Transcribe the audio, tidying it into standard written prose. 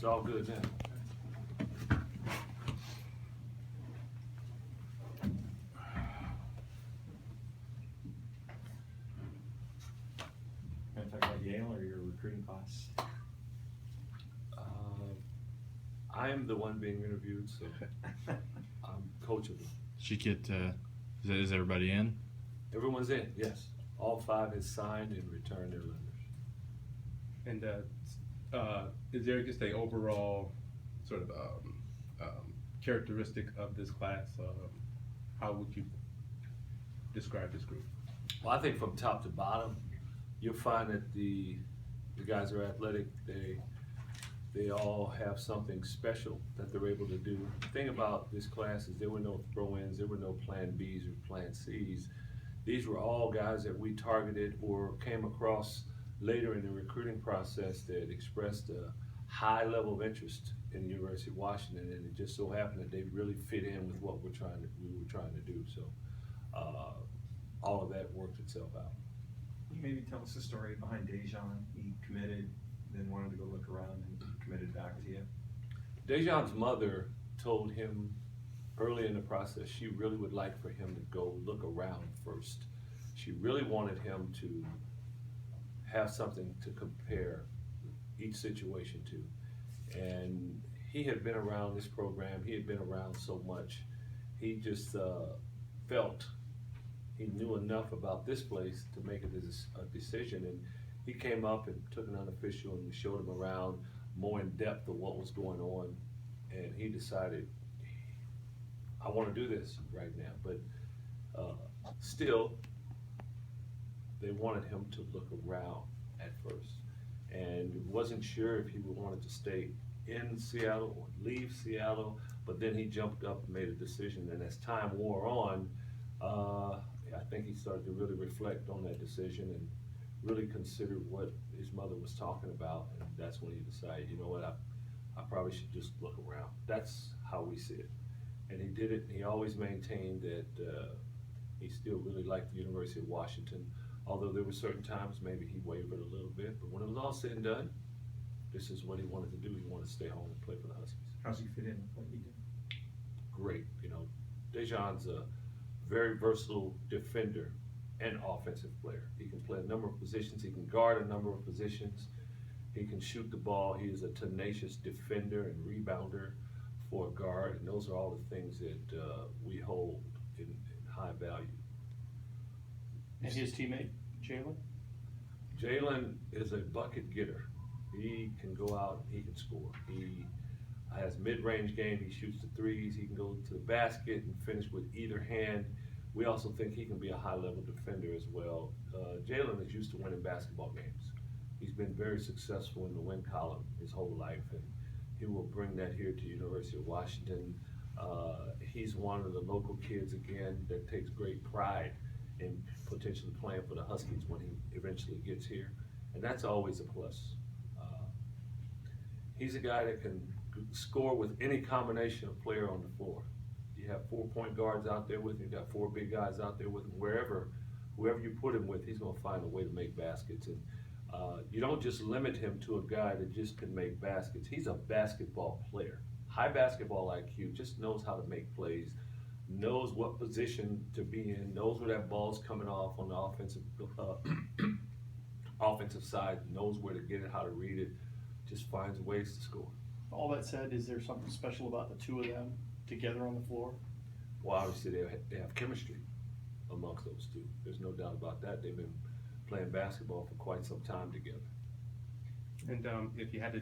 It's all good now. Can I talk about Yale or your recruiting class? I'm the one being interviewed, so I'm coachable. Should get, is everybody in? Everyone's in, yes. All 5 has signed and returned their letters. And is there just a overall sort of characteristic of this class? How would you describe this group? Well, I think from top to bottom, you'll find that the guys are athletic. They all have something special that they're able to do. The thing about this class is there were no throw-ins, there were no plan Bs or plan Cs. These were all guys that we targeted or came across later in the recruiting process that expressed a high level of interest in the University of Washington, and it just so happened that they really fit in with what we were trying to do. So all of that worked itself out. Can you maybe tell us the story behind Dejan? He committed, then wanted to go look around and committed back to you. Dejan's mother told him early in the process she really would like for him to go look around first. She really wanted him to have something to compare each situation to. And he had been around this program, he had been around so much, he just felt he knew enough about this place to make it a decision. And he came up and took an unofficial and we showed him around more in depth of what was going on. And he decided, I want to do this right now. But still, they wanted him to look around at first. And wasn't sure if he wanted to stay in Seattle or leave Seattle, but then he jumped up and made a decision. And as time wore on, I think he started to really reflect on that decision and really consider what his mother was talking about. And that's when he decided, you know what, I probably should just look around. That's how we see it. And he did it. He always maintained that he still really liked the University of Washington, although there were certain times maybe he wavered a little bit. But when it was all said and done, this is what he wanted to do. He wanted to stay home and play for the Huskies. How's he fit in with what you do? Great. You know, Dejan's a very versatile defender and offensive player. He can play a number of positions. He can guard a number of positions. He can shoot the ball. He is a tenacious defender and rebounder for a guard, and those are all the things that we hold in high value. And his teammate, Jalen? Jalen is a bucket getter. He can go out, he can score. He has mid-range game, he shoots the threes, he can go to the basket and finish with either hand. We also think he can be a high-level defender as well. Jalen is used to winning basketball games. He's been very successful in the win column his whole life, and he will bring that here to University of Washington. He's one of the local kids, again, that takes great pride in potentially playing for the Huskies when he eventually gets here, and that's always a plus. He's a guy that can score with any combination of player on the floor. You have 4 point guards out there with him, you got 4 big guys out there with him. Whoever you put him with, he's going to find a way to make baskets. And you don't just limit him to a guy that just can make baskets. He's a basketball player. High basketball IQ, just knows how to make plays, knows what position to be in, knows where that ball's coming off on the offensive side, knows where to get it, how to read it, just finds ways to score. All that said, is there something special about the two of them together on the floor? Well, obviously they have chemistry amongst those two. There's no doubt about that. They've been playing basketball for quite some time together. And if you had to